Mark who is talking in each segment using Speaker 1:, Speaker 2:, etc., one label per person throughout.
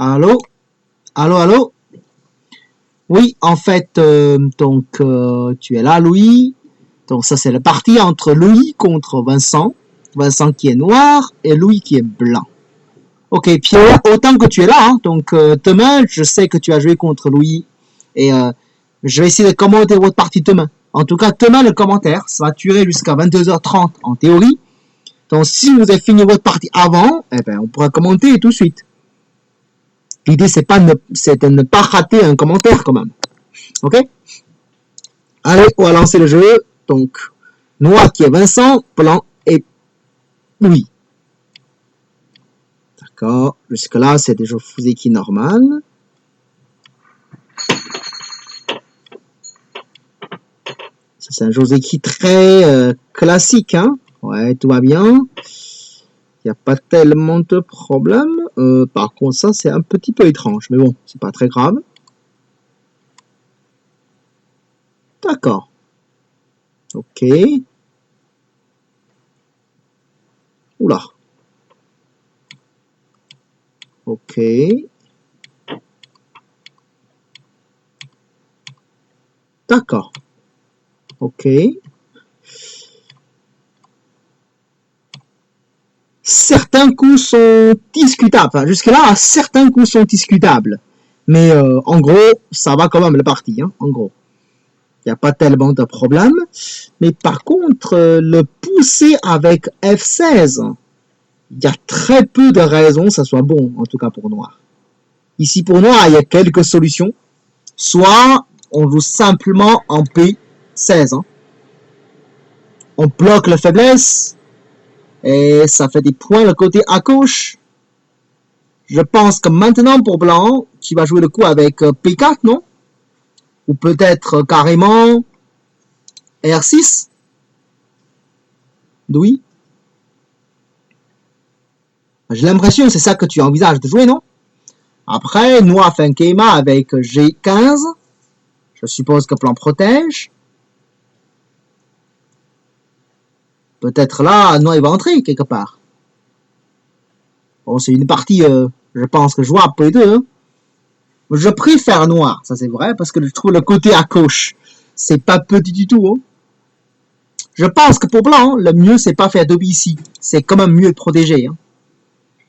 Speaker 1: Allô? Allô, allô? Oui, en fait, tu es là, Louis. Donc ça, c'est la partie entre Louis contre Vincent. Vincent qui est noir et Louis qui est blanc. Ok, Pierre, autant que tu es là, hein, donc demain, je sais que tu as joué contre Louis et je vais essayer de commenter votre partie demain. En tout cas, demain, le commentaire, ça va durer jusqu'à 22h30 en théorie. Donc si vous avez fini votre partie avant, eh ben, on pourra commenter tout de suite. L'idée, c'est de ne pas rater un commentaire quand même. Ok? Allez, on va lancer le jeu. Donc, noir qui est Vincent, blanc et Louis. D'accord. Jusque-là, c'est des Joseki normal. Ça, c'est un Joseki très classique. Hein? Ouais, tout va bien. Il n'y a pas tellement de problèmes. Par contre, ça, c'est un petit peu étrange. Mais bon, c'est pas très grave. D'accord. Ok. Oula. Ok. D'accord. Ok. Certains coups sont discutables. Enfin, jusque-là, certains coups sont discutables. Mais en gros, ça va quand même le parti. Hein, en gros. Il n'y a pas tellement de problème. Mais par contre, le pousser avec F16, il y a très peu de raisons que ça soit bon, en tout cas pour noir. Ici, pour noir, il y a quelques solutions. Soit on joue simplement en P16. Hein. On bloque la faiblesse. Et ça fait des points le côté à gauche. Je pense que maintenant, pour blanc, qui va jouer le coup avec P4, non? Ou peut-être carrément R6. Oui. J'ai l'impression que c'est ça que tu envisages de jouer, non? Après, noir fait un Keima avec G15. Je suppose que blanc protège. Peut-être là, noir il va entrer quelque part. Bon, c'est une partie, je pense que jouable pour les deux. Hein. Je préfère noir, ça c'est vrai, parce que je trouve le côté à gauche, c'est pas petit du tout. Hein. Je pense que pour blanc, le mieux c'est pas faire d'obis ici. C'est quand même mieux de protéger. Hein.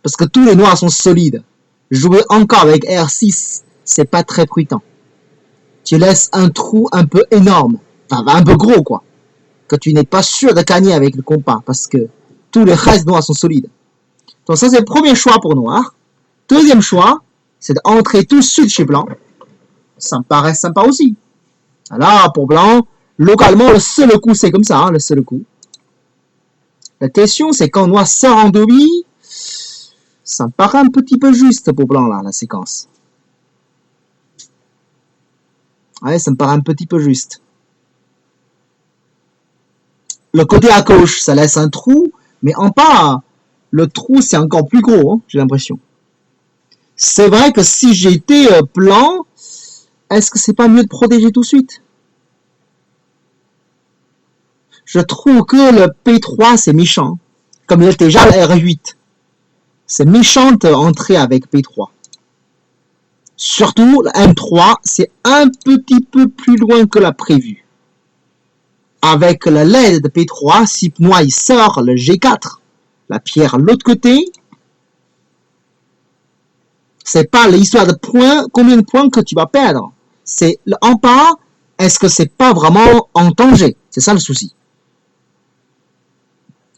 Speaker 1: Parce que tous les noirs sont solides. Jouer encore avec R6, c'est pas très prudent. Tu laisses un trou un peu énorme, enfin un peu gros quoi, que tu n'es pas sûr de gagner avec le compas, parce que tous les restes noirs sont solides. Donc ça c'est le premier choix pour noir. Deuxième choix, c'est d'entrer tout de suite chez blanc. Ça me paraît sympa aussi. Alors pour blanc, localement le seul coup c'est comme ça, hein, le seul coup. La question c'est quand noir sort en demi, ça me paraît un petit peu juste pour blanc là, la séquence. Ouais, ça me paraît un petit peu juste. Le côté à gauche, ça laisse un trou, mais en bas, le trou c'est encore plus gros, hein, j'ai l'impression. C'est vrai que si j'étais blanc, est-ce que c'est pas mieux de protéger tout de suite? Je trouve que le P3 c'est méchant, comme il était déjà le R8. C'est méchante entrée avec P3. Surtout, le M3, c'est un petit peu plus loin que la prévue. Avec la LED de P3, si noir il sort le G4, la pierre de l'autre côté, c'est pas l'histoire de points, combien de points que tu vas perdre. C'est en bas, est-ce que c'est pas vraiment en danger? C'est ça le souci.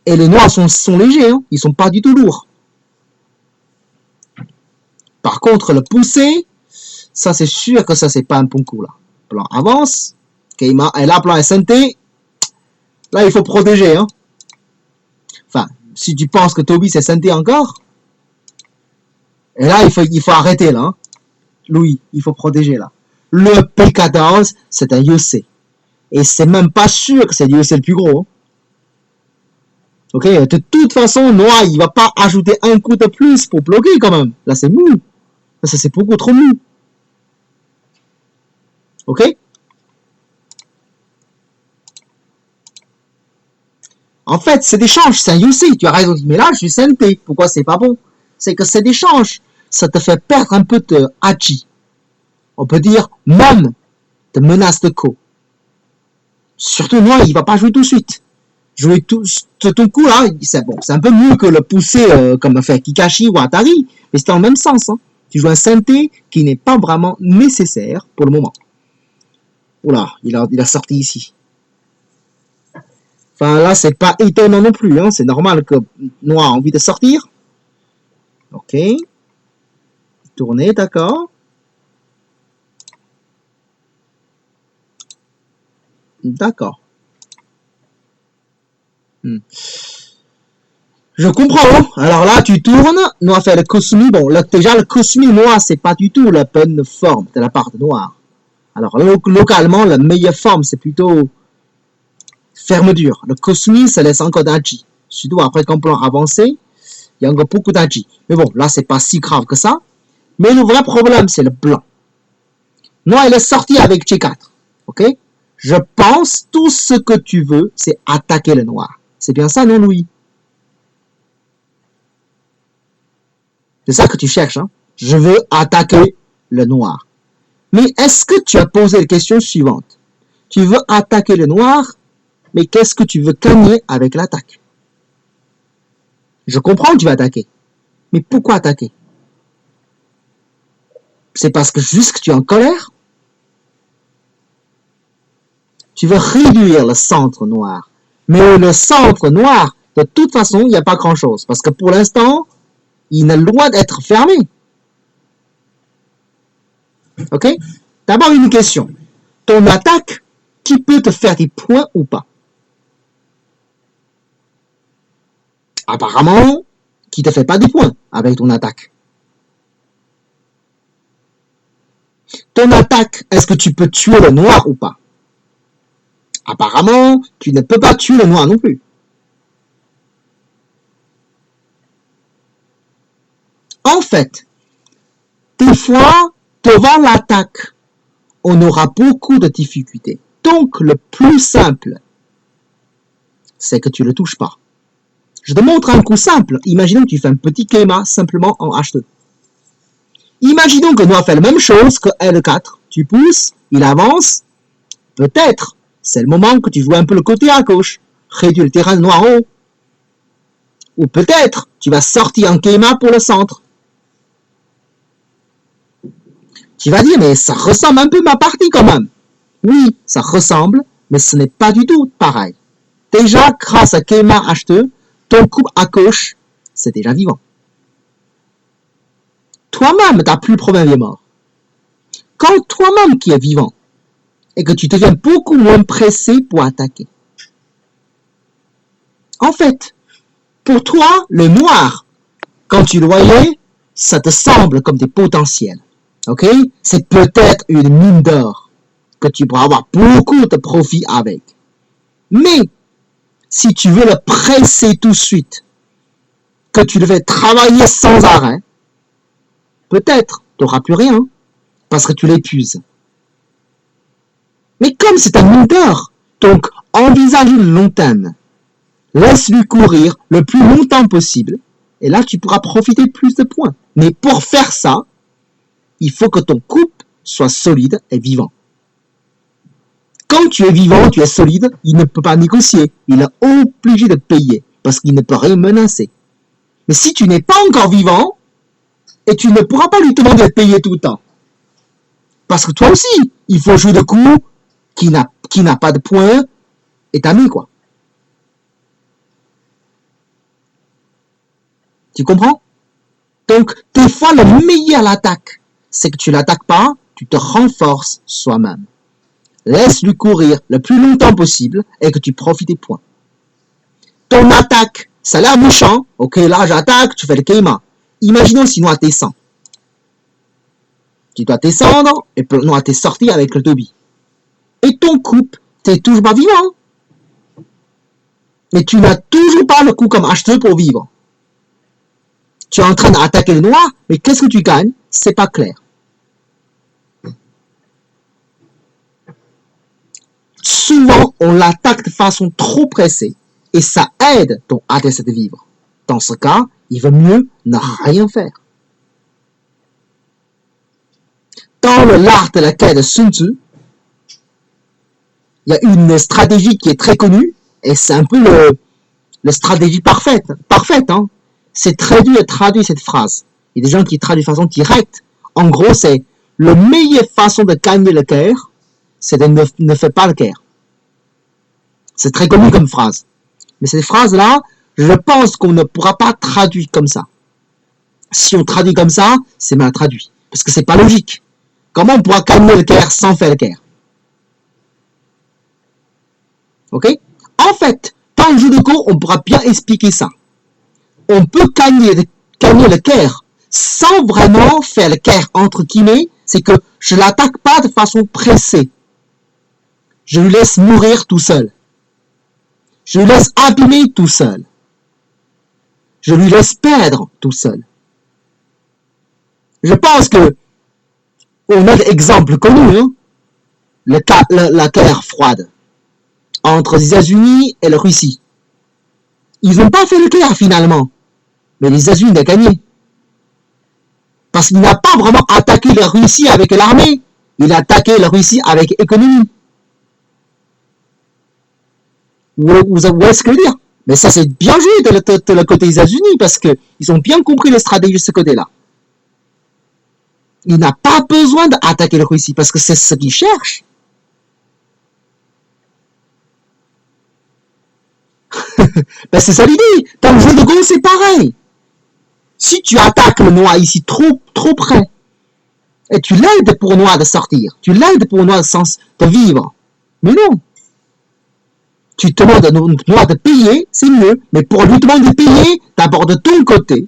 Speaker 1: Et les noirs sont légers, hein, ils sont pas du tout lourds. Par contre, le pousser, ça c'est sûr que ça c'est pas un bon coup là. Blanc avance, Keima, et là blanc SNT, là il faut protéger. Hein. Enfin, si tu penses que Toby c'est SNT encore, et là il faut arrêter là. Hein. Louis, il faut protéger là. Le P14, c'est un Yosei. Et c'est même pas sûr que c'est le Yosei le plus gros. Hein. Ok, de toute façon, noir, il va pas ajouter un coup de plus pour bloquer quand même. Là, c'est mou. Ça, c'est beaucoup trop mou. Ok? En fait, c'est des changes. C'est un Yosei. Tu as raison. Mais là, je suis SNT. Pourquoi c'est pas bon? C'est que c'est des changes. ça te fait perdre un peu de hachi. On peut dire même de menace de ko. Surtout noir, il va pas jouer tout de suite. Jouer tout coup là, c'est bon, c'est un peu mieux que le pousser comme a fait Kikashi ou Atari, mais c'est dans le même sens. Hein. Tu joues un synthé qui n'est pas vraiment nécessaire pour le moment. Oula, il a sorti ici. Enfin là, c'est pas étonnant non plus, hein. C'est normal que Noir a envie de sortir. Ok. Tourner, d'accord. D'accord. Je comprends. Alors là, tu tournes. Noir fait le Cosmi. Bon, là, déjà, le Cosmi Noir, c'est pas du tout la bonne forme de la part de Noir. Alors, localement, la meilleure forme, c'est plutôt ferme dur. Le Cosmi, ça laisse encore d'Hachi. Surtout après qu'en plan avancé, il y a encore beaucoup d'Hachi. Mais bon, là, c'est pas si grave que ça. Mais le vrai problème, c'est le blanc. Noir, il est sorti avec G4. Ok? Je pense, tout ce que tu veux, c'est attaquer le noir. C'est bien ça, non, Louis? C'est ça que tu cherches, hein? Je veux attaquer le noir. Mais est-ce que tu as posé la question suivante? Tu veux attaquer le noir, mais qu'est-ce que tu veux gagner avec l'attaque? Je comprends que tu vas attaquer. Mais pourquoi attaquer? C'est parce que juste que tu es en colère? Tu veux réduire le centre noir. Mais le centre noir, de toute façon, il n'y a pas grand-chose. Parce que pour l'instant, il a le droit d'être fermé. Ok? D'abord, une question. Ton attaque, qui peut te faire des points ou pas? Apparemment, qui te fait pas des points avec ton attaque. Ton attaque, est-ce que tu peux tuer le noir ou pas? Apparemment, tu ne peux pas tuer le noir non plus. En fait, des fois, devant l'attaque, on aura beaucoup de difficultés. Donc, le plus simple, c'est que tu ne le touches pas. Je te montre un coup simple. Imaginons que tu fais un petit Keima simplement en H2. Imaginons que Noir fait la même chose que L4. Tu pousses, il avance. Peut-être, c'est le moment que tu joues un peu le côté à gauche. Réduis le terrain de Noir en haut. Ou peut-être, tu vas sortir en Keima pour le centre. Tu vas dire, mais ça ressemble un peu à ma partie quand même. Oui, ça ressemble, mais ce n'est pas du tout pareil. Déjà, grâce à Keima H2, ton coup à gauche, c'est déjà vivant. Toi-même, t'as plus le problème des morts. Quand toi-même qui es vivant, et que tu deviens beaucoup moins pressé pour attaquer. En fait, pour toi, le noir, quand tu le voyais, ça te semble comme des potentiels. Ok? C'est peut-être une mine d'or que tu pourras avoir beaucoup de profit avec. Mais, si tu veux le presser tout de suite, que tu le fais travailler sans arrêt, peut-être tu n'auras plus rien, parce que tu l'épuises. Mais comme c'est un mine d'or, donc envisage le long terme. Laisse-lui courir le plus longtemps possible, et là tu pourras profiter plus de points. Mais pour faire ça, il faut que ton couple soit solide et vivant. Quand tu es vivant, tu es solide, il ne peut pas négocier. Il est obligé de payer, parce qu'il ne peut rien menacer. Mais si tu n'es pas encore vivant, et tu ne pourras pas lui demander de payer tout le temps. Parce que toi aussi, il faut jouer de coups qui n'a pas de points, et t'as mis quoi. Tu comprends? Donc, des fois, le meilleur l'attaque, c'est que tu l'attaques pas, tu te renforces soi-même. Laisse-lui courir le plus longtemps possible et que tu profites des points. Ton attaque, ça a l'air méchant. Ok, là, j'attaque, tu fais le Keima. Imaginons si Noir descend. Tu dois descendre et Noir t'es sorti avec le Toby. Et ton couple, t'es toujours pas vivant. Mais tu n'as toujours pas le coup comme H2 pour vivre. Tu es en train d'attaquer le noir, mais qu'est-ce que tu gagnes? C'est pas clair. Souvent, on l'attaque de façon trop pressée et ça aide ton adversaire de vivre. Dans ce cas, il vaut mieux ne rien faire. Dans l'art de la guerre de Sun Tzu, il y a une stratégie qui est très connue, et c'est un peu la stratégie parfaite, hein. C'est traduit cette phrase. Il y a des gens qui traduisent de façon directe. En gros, c'est la meilleure façon de gagner la guerre, c'est de ne faire pas la guerre. C'est très connu comme phrase. Mais cette phrase-là, je pense qu'on ne pourra pas traduire comme ça. Si on traduit comme ça, c'est mal traduit. Parce que c'est pas logique. Comment on pourra gagner la guerre sans faire la guerre? Ok? En fait, dans le jeu de Go, on pourra bien expliquer ça. On peut gagner la guerre sans vraiment faire la guerre, entre guillemets. C'est que je l'attaque pas de façon pressée. Je lui laisse mourir tout seul. Je lui laisse abîmer tout seul. Je lui laisse perdre tout seul. Je pense que on a des exemples connus, hein? La guerre froide entre les États-Unis et la Russie. Ils n'ont pas fait la guerre finalement, mais les États-Unis ont gagné. Parce qu'il n'a pas vraiment attaqué la Russie avec l'armée, il a attaqué la Russie avec l'économie. Vous voyez ce que je veux dire? Mais ça, c'est bien joué de le côté des États-Unis parce qu'ils ont bien compris les stratégies de ce côté-là. Il n'a pas besoin d'attaquer la Russie parce que c'est ce qu'il cherche. Ben c'est ça l'idée. Dans le jeu de Go, c'est pareil. Si tu attaques le noir ici trop près, et tu l'aides pour noir de sortir, tu l'aides pour noir de vivre. Mais non. Tu te demandes à noir de payer, c'est mieux. Mais pour lui demander de payer, d'abord de ton côté,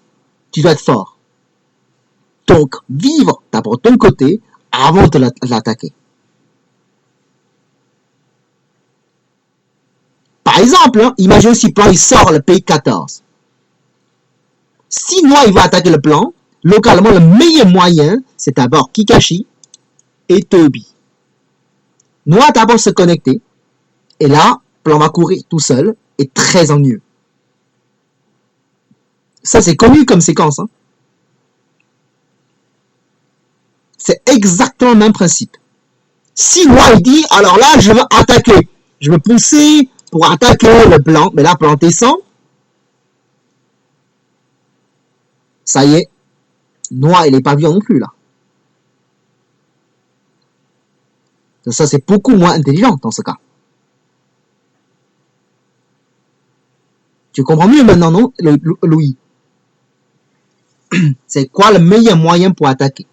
Speaker 1: tu dois être fort. Donc, vivre d'abord de ton côté avant de l'attaquer. Par exemple, hein, imagine si Plan il sort le pays 14. Si Noir il va attaquer le Plan, localement le meilleur moyen, c'est d'abord Kikashi et Toby. Noir d'abord se connecter, et là, Plan va courir tout seul et très ennuyeux. Ça, c'est connu comme séquence. Hein. C'est exactement le même principe. Si Noir il dit, alors là, je veux attaquer, je veux pousser pour attaquer le Blanc, mais là, Blanc descend. Ça y est, Noir, il n'est pas vivant non plus, là. Ça, c'est beaucoup moins intelligent dans ce cas. Tu comprends mieux maintenant, non, Louis? C'est quoi le meilleur moyen pour attaquer?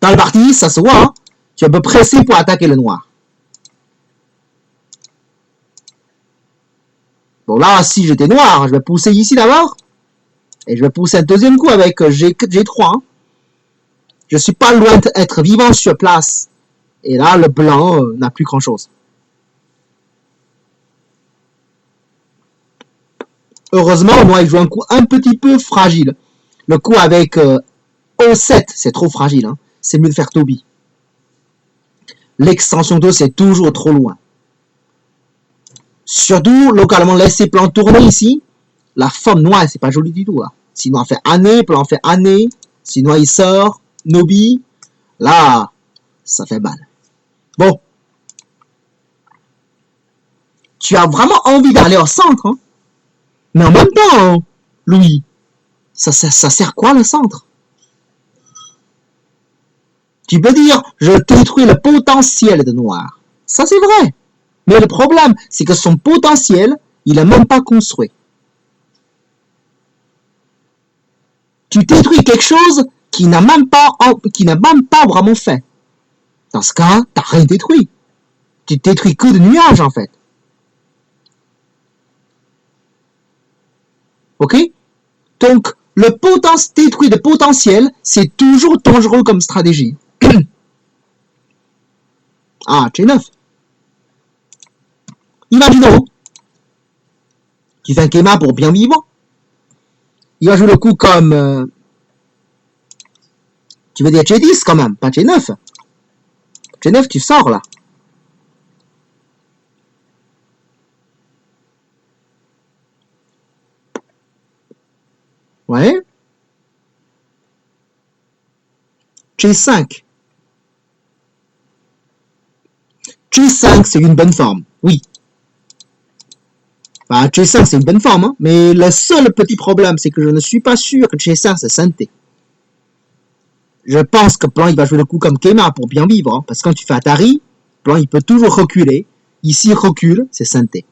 Speaker 1: Dans le parti, ça se voit, hein? Tu es un peu pressé pour attaquer le noir. Bon, là, si j'étais noir, je vais pousser ici d'abord. Et je vais pousser un deuxième coup avec G3. Hein. Je suis pas loin d'être vivant sur place. Et là, le blanc n'a plus grand-chose. Heureusement, moi, il joue un coup un petit peu fragile. Le coup avec O7, c'est trop fragile. Hein. C'est mieux de faire Toby. L'extension 2, c'est toujours trop loin. Surtout, localement, laisser plan tourner ici. La forme noire, c'est pas joli du tout. Là. Sinon, on fait année, plan fait année. Sinon, il sort, Nobi. Là, ça fait mal. Bon. Tu as vraiment envie d'aller au centre. Hein. Mais en même temps, Louis, ça sert quoi le centre? Tu peux dire, je détruis le potentiel de noir. Ça, c'est vrai. Mais le problème, c'est que son potentiel, il n'est même pas construit. Tu détruis quelque chose qui n'a même pas vraiment fait. Dans ce cas, tu n'as rien détruit. Tu détruis que de nuages, en fait. Ok? Donc, détruire le potentiel, c'est toujours dangereux comme stratégie. Ah, G9. Imaginons, tu fais un Kema pour bien vivre. Il va jouer le coup comme... tu veux dire G10 quand même, pas G9. G9, tu sors là. Ouais. G5. G5, c'est une bonne forme, oui. Enfin, G5, c'est une bonne forme, hein, mais le seul petit problème, c'est que je ne suis pas sûr que G5, c'est synthé. Je pense que Blanc, il va jouer le coup comme Kema pour bien vivre, hein, parce que quand tu fais Atari, Blanc, il peut toujours reculer. Ici, il recule, c'est synthé.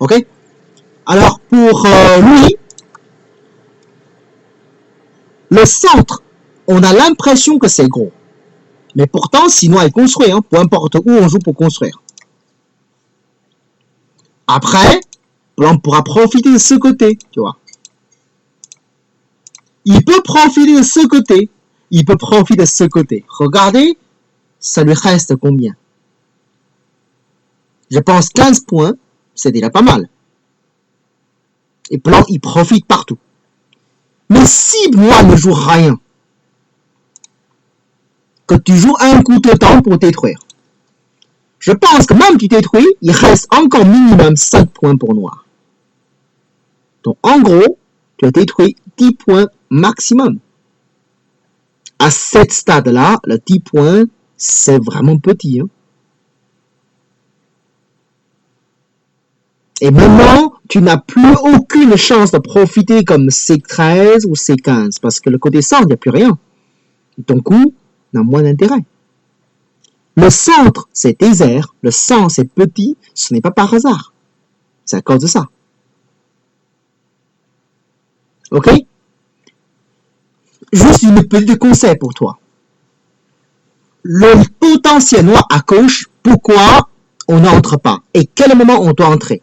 Speaker 1: Ok? Alors, pour Louis, le centre, on a l'impression que c'est gros. Mais pourtant, sinon, il est construit, hein, peu importe où on joue pour construire. Après, Blanc pourra profiter de ce côté, tu vois. Il peut profiter de ce côté. Il peut profiter de ce côté. Regardez, ça lui reste combien? Je pense 15 points, c'est déjà pas mal. Et Blanc, il profite partout. Mais si Noir ne joue rien, que tu joues un coup de temps pour détruire, je pense que même tu détruis, il reste encore minimum 5 points pour Noir. Donc en gros, tu as détruit 10 points maximum. À cet stade-là, le 10 points, c'est vraiment petit. Hein. Et maintenant, tu n'as plus aucune chance de profiter comme C13 ou C15, parce que le côté centre, il n'y a plus rien. Ton coup n'a moins d'intérêt. Le centre, c'est désert. Le centre, c'est petit. Ce n'est pas par hasard. C'est à cause de ça. Ok? Juste une petite conseil pour toi. Le potentiel noir à gauche, pourquoi on n'entre pas? Et quel moment on doit entrer?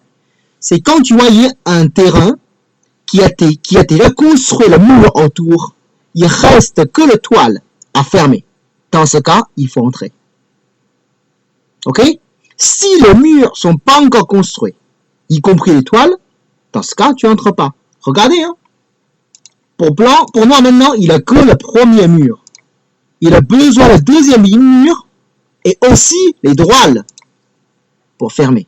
Speaker 1: C'est quand tu voyais un terrain qui a déjà construit le mur autour, il reste que le toile à fermer. Dans ce cas, il faut entrer. Ok? Si les murs sont pas encore construits, y compris les toiles, dans ce cas, tu entres pas. Regardez, hein. Pour blanc, pour noir maintenant, il a que le premier mur. Il a besoin du deuxième mur et aussi les droits pour fermer.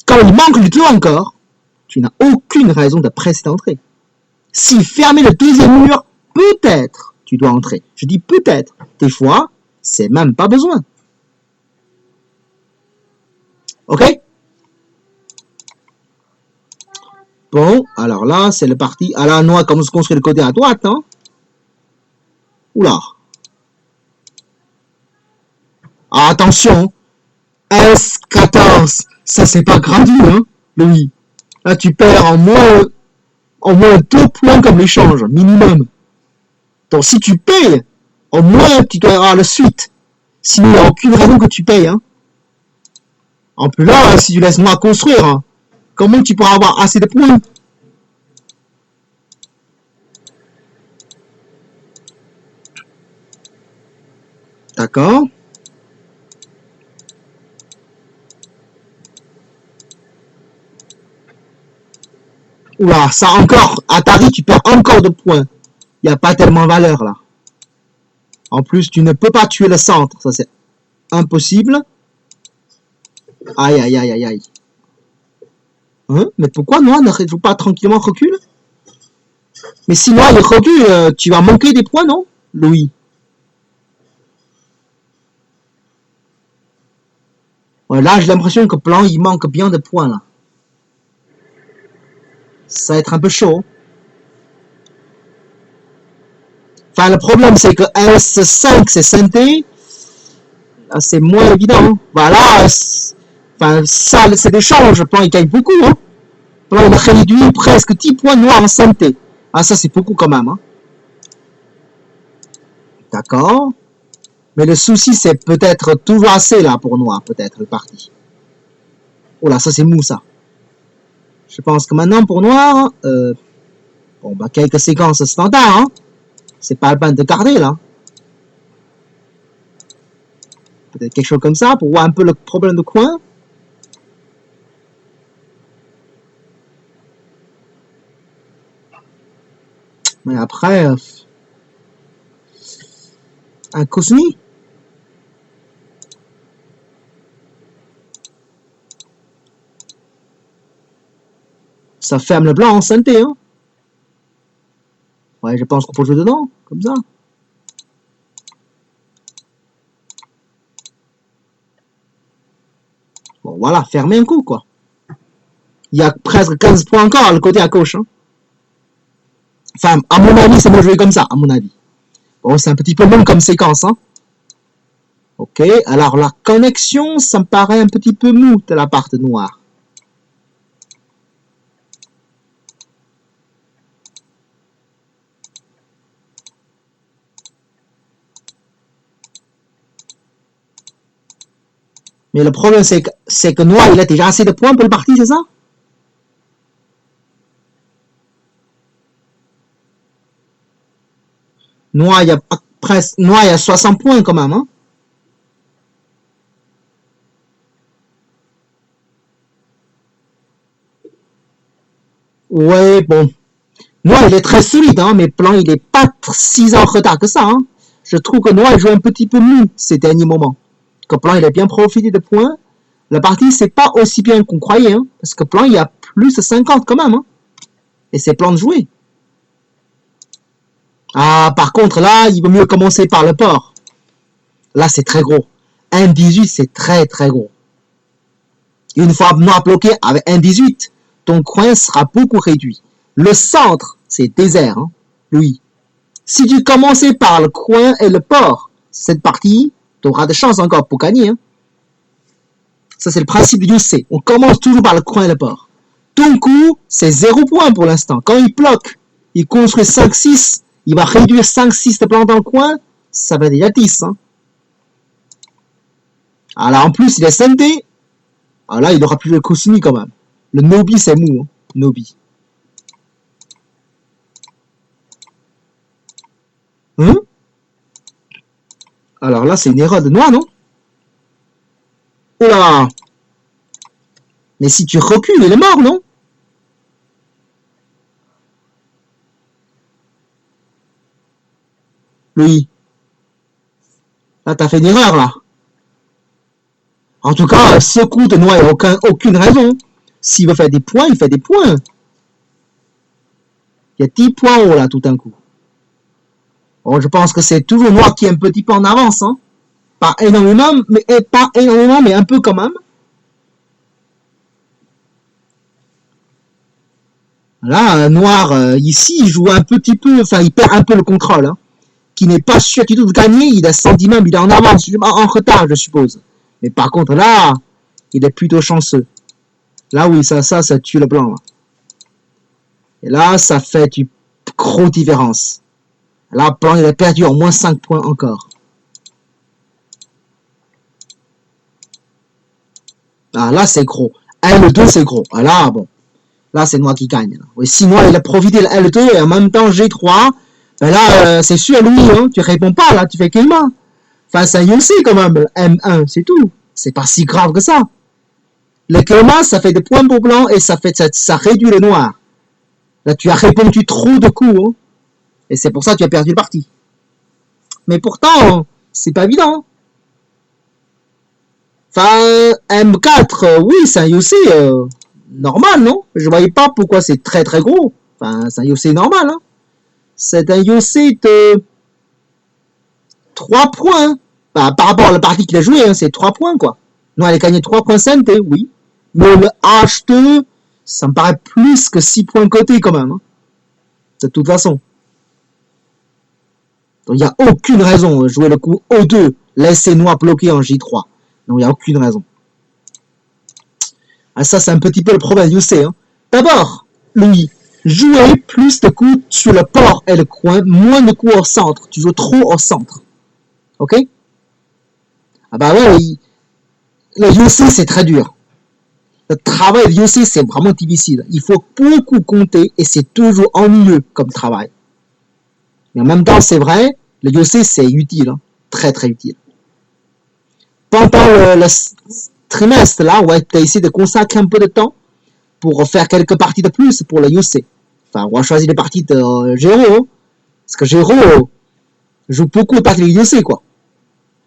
Speaker 1: Quand il manque du tout encore, tu n'as aucune raison de presser d'entrer. Si fermer le deuxième mur, peut-être tu dois entrer. Je dis peut-être. Des fois, c'est même pas besoin. Ok? Bon, alors là, c'est le parti. À la noix, comme on se construit le côté à droite, hein? Oula. Ah, attention. S14. Ça, c'est pas gratuit, hein, Louis. Là, tu perds en moins 2 points comme l'échange, minimum. Donc, si tu payes, au moins, tu dois avoir la suite. Sinon, il n'y a aucune raison que tu payes, hein. En plus, là, si tu laisses moi construire, hein, comment tu pourras avoir assez de points? D'accord. Oula, ça encore, Atari, tu perds encore de points. Il n'y a pas tellement de valeur, là. En plus, tu ne peux pas tuer le centre. Ça, c'est impossible. Aïe, aïe, aïe, aïe, aïe. Hein? Mais pourquoi Noir ne joue pas tranquillement recule? Mais si Noir il recule, tu vas manquer des points, non, Louis? Ouais, là, j'ai l'impression que Blanc, il manque bien de points, là. Ça va être un peu chaud. Enfin, le problème, c'est que S5, c'est synthé. C'est moins évident. Voilà. Enfin, ça, c'est des changes. Blanc, il gagne beaucoup. Hein. Blanc, il a réduit presque 10 points noirs en synthé. Ah, ça, c'est beaucoup quand même. Hein. D'accord. Mais le souci, c'est peut-être toujours assez là pour noir, peut-être, le parti. Oh là, ça, c'est mou, ça. Je pense que maintenant, pour noir, bon, bah, quelques séquences standards. Hein. C'est pas le peine de garder, là. Peut-être quelque chose comme ça pour voir un peu le problème de coin. Mais après, un Cosmi. Ça ferme le blanc en synthé. Hein. Ouais, je pense qu'on peut jouer dedans, comme ça. Bon, voilà, fermer un coup, quoi. Il y a presque 15 points encore, le côté à gauche. Hein. Enfin, à mon avis, c'est mieux jouer comme ça, à mon avis. Bon, c'est un petit peu long comme séquence. Hein. Ok, alors la connexion, ça me paraît un petit peu mou de la part noire. Mais le problème, c'est que noir, il a déjà assez de points pour le parti, c'est ça? Noir, il y a presque, noir, il y a 60 points quand même, hein. Ouais, bon. Noir, il est très solide, hein, mais Blanc, il est pas si en retard que ça, hein. Je trouve que Noir, il joue un petit peu mou ces derniers moments. Que Blanc, il a bien profité de points. La partie, c'est pas aussi bien qu'on croyait, hein, parce que Blanc, il y a plus de 50 quand même, hein. Et c'est Blanc de jouer. Ah, par contre, là, il vaut mieux commencer par le port. Là, c'est très gros. 1,18, c'est très, très gros. Une fois noir bloqué avec 1,18, ton coin sera beaucoup réduit. Le centre, c'est désert, hein, lui. Si tu commençais par le coin et le port, cette partie, tu auras de chances encore pour gagner. Hein. Ça, c'est le principe du C. On commence toujours par le coin et le port. Ton coup, c'est 0 point pour l'instant. Quand il bloque, il construit 5-6, il va réduire 5-6 de plans dans le coin, ça va déjà 10. Hein. Alors en plus, il est scindé. Alors là, il aura plus le Kusumi quand même. Le Nobi, c'est mou. Hein. Nobi. Hein? Alors là, c'est une erreur de noix, non? Oula! Mais si tu recules, il est mort, non? Lui. Là, t'as fait une erreur, là. En tout cas, ce coup de noix, il n'y a aucune raison. S'il veut faire des points, il fait des points. Il y a 10 points haut, là, tout d'un coup. Bon, je pense que c'est toujours noir qui est un petit peu en avance, hein. Pas énormément, mais un peu quand même. Là, noir, ici, il joue un petit peu, enfin, il perd un peu le contrôle, hein. Qui n'est pas sûr du tout de gagner, il a senti même, il est en avance, en retard, je suppose. Mais par contre, là, il est plutôt chanceux. Là, oui, ça tue le blanc. Là. Et là, ça fait une grosse différence. Là, blanc, il a perdu en moins 5 points encore. Ah, là, c'est gros. L2, c'est gros. Ah, là, bon. Là, c'est noir qui gagne. Là. Oui, si noir, il a profité de L2 et en même temps G3, ben là, c'est sûr, lui, hein, tu réponds pas, là, tu fais quelle main? Enfin, c'est un UC quand même, M1, c'est tout. C'est pas si grave que ça. Le Kelma, ça fait des points pour blanc et ça réduit le noir. Là, tu as répondu trop de coups, hein, et c'est pour ça que tu as perdu le parti. Mais pourtant, c'est pas évident. Enfin, M4, oui, c'est un UC normal, non? Je voyais pas pourquoi c'est très très gros. Enfin, c'est un UC normal, hein. C'est un UC de 3 points. Bah, par rapport à la partie qu'il a joué, hein, c'est 3 points, quoi. Non, elle a gagné 3 points santé, oui. Mais le H2, ça me paraît plus que 6 points côté, quand même. Hein. De toute façon. Donc, il n'y a aucune raison de jouer le coup O2, laisser noir bloqué en J3. Donc, il n'y a aucune raison. Ah, ça, c'est un petit peu le problème, you sais. Hein. D'abord, Louis, jouer plus de coups sur le port et le coin, moins de coups au centre. Tu joues trop au centre. Ok? Ah bah ouais, le UC, c'est très dur. Le travail de UC, c'est vraiment difficile. Il faut beaucoup compter et c'est toujours ennuyeux comme travail. Mais en même temps, c'est vrai, le UC, c'est utile. Hein. Très, très utile. Pendant le trimestre, là, on va essayer de consacrer un peu de temps pour faire quelques parties de plus pour le UC. Enfin, on va choisir les parties de Géro. Hein. Parce que Géro joue beaucoup de parties de UC, quoi.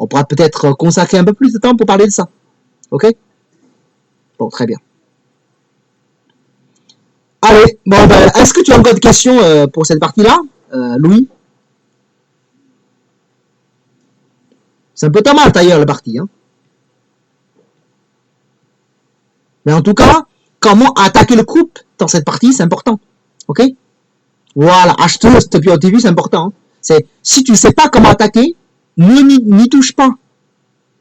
Speaker 1: On pourra peut-être consacrer un peu plus de temps pour parler de ça. Ok? Bon, très bien. Allez, bon, ben, est-ce que tu as encore des questions pour cette partie-là? Louis. C'est un peu ta mal d'ailleurs la partie. Hein. Mais en tout cas, comment attaquer le groupe dans cette partie, c'est important. Ok? Voilà, acheteuse depuis au début, c'est important. Hein. C'est si tu ne sais pas comment attaquer, n'y touche pas.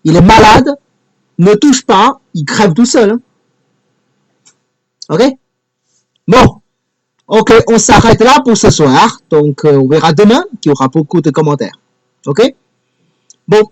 Speaker 1: Il est malade, ne touche pas, il crève tout seul. Hein. Ok? Bon. Ok, on s'arrête là pour ce soir. Donc, on verra demain qu'il y aura beaucoup de commentaires. Ok? Bon,